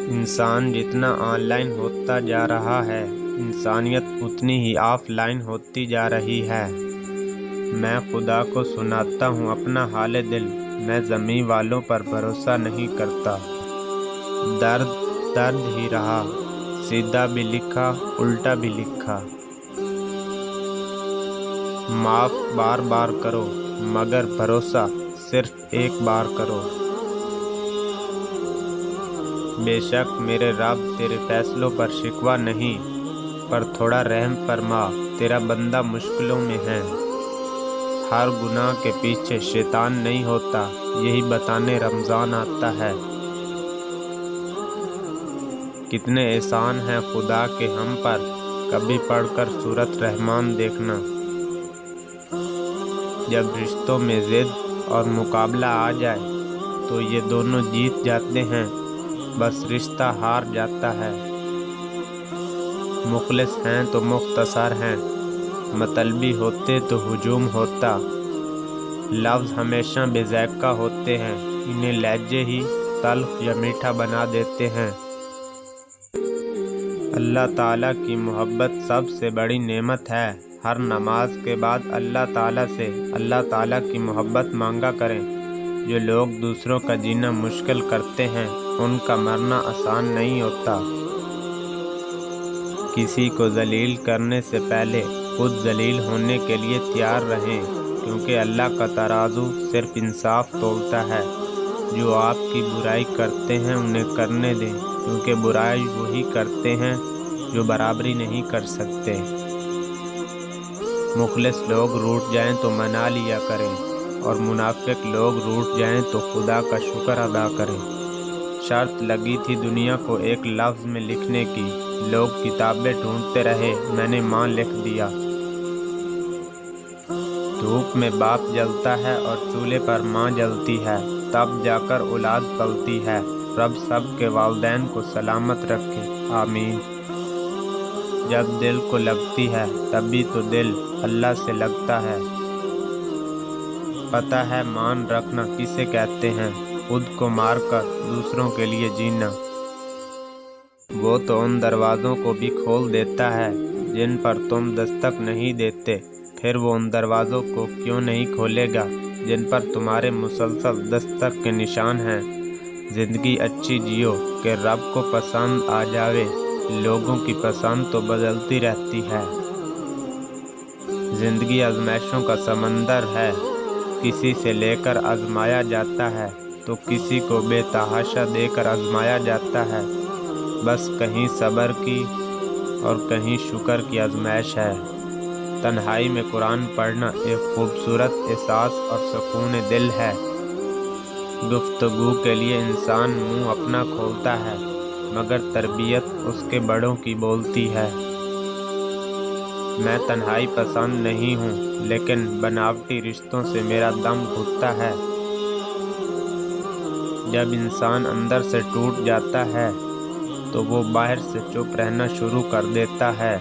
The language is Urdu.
انسان جتنا آن لائن ہوتا جا رہا ہے، انسانیت اتنی ہی آف لائن ہوتی جا رہی ہے۔ میں خدا کو سناتا ہوں اپنا حال دل، میں زمیں والوں پر بھروسہ نہیں کرتا۔ درد درد ہی رہا، سیدھا بھی لکھا الٹا بھی لکھا۔ معاف بار بار کرو مگر بھروسہ صرف ایک بار کرو۔ بے شک میرے رب تیرے فیصلوں پر شکوہ نہیں، پر تھوڑا رحم فرما، تیرا بندہ مشکلوں میں ہے۔ ہر گناہ کے پیچھے شیطان نہیں ہوتا، یہی بتانے رمضان آتا ہے۔ کتنے احسان ہیں خدا کے ہم پر، کبھی پڑھ کر سورۃ رحمان دیکھنا۔ جب رشتوں میں ضد اور مقابلہ آ جائے تو یہ دونوں جیت جاتے ہیں، بس رشتہ ہار جاتا ہے۔ مخلص ہیں تو مختصر ہیں، مطلبی ہوتے تو ہجوم ہوتا۔ لفظ ہمیشہ بے ذائقہ ہوتے ہیں، انہیں لہجے ہی تلخ یا میٹھا بنا دیتے ہیں۔ اللہ تعالیٰ کی محبت سب سے بڑی نعمت ہے۔ ہر نماز کے بعد اللہ تعالیٰ سے اللہ تعالیٰ کی محبت مانگا کریں۔ جو لوگ دوسروں کا جینا مشکل کرتے ہیں، ان کا مرنا آسان نہیں ہوتا۔ کسی کو ذلیل کرنے سے پہلے خود ذلیل ہونے کے لیے تیار رہیں، کیونکہ اللہ کا ترازو صرف انصاف تولتا ہے۔ جو آپ کی برائی کرتے ہیں انہیں کرنے دیں، کیونکہ برائی وہی کرتے ہیں جو برابری نہیں کر سکتے۔ مخلص لوگ روٹھ جائیں تو منا لیا کریں، اور منافق لوگ روٹھ جائیں تو خدا کا شکر ادا کریں۔ شرط لگی تھی دنیا کو ایک لفظ میں لکھنے کی، لوگ کتابیں ڈھونڈتے رہے، میں نے ماں لکھ دیا۔ دھوپ میں باپ جلتا ہے اور چولہے پر ماں جلتی ہے، تب جا کر اولاد پلتی ہے۔ رب سب کے والدین کو سلامت رکھے، آمین۔ جب دل کو لگتی ہے تبھی تو دل اللہ سے لگتا ہے۔ پتہ ہے مان رکھنا کسے کہتے ہیں، خود کو مار کر دوسروں کے لیے جینا۔ وہ تو ان دروازوں کو بھی کھول دیتا ہے جن پر تم دستک نہیں دیتے، پھر وہ ان دروازوں کو کیوں نہیں کھولے گا جن پر تمہارے مسلسل دستک کے نشان ہیں۔ زندگی اچھی جیو کہ رب کو پسند آ جاوے، لوگوں کی پسند تو بدلتی رہتی ہے۔ زندگی آزمائشوں کا سمندر ہے، کسی سے لے کر آزمایا جاتا ہے تو کسی کو بے تحاشا دے کر آزمایا جاتا ہے۔ بس کہیں صبر کی اور کہیں شکر کی آزمائش ہے۔ تنہائی میں قرآن پڑھنا ایک خوبصورت احساس اور سکون دل ہے۔ گفتگو کے لیے انسان منہ اپنا کھولتا ہے، مگر تربیت اس کے بڑوں کی بولتی ہے۔ میں تنہائی پسند نہیں ہوں، لیکن بناوٹی رشتوں سے میرا دم گھٹتا ہے۔ جب انسان اندر سے ٹوٹ جاتا ہے تو وہ باہر سے چپ رہنا شروع کر دیتا ہے۔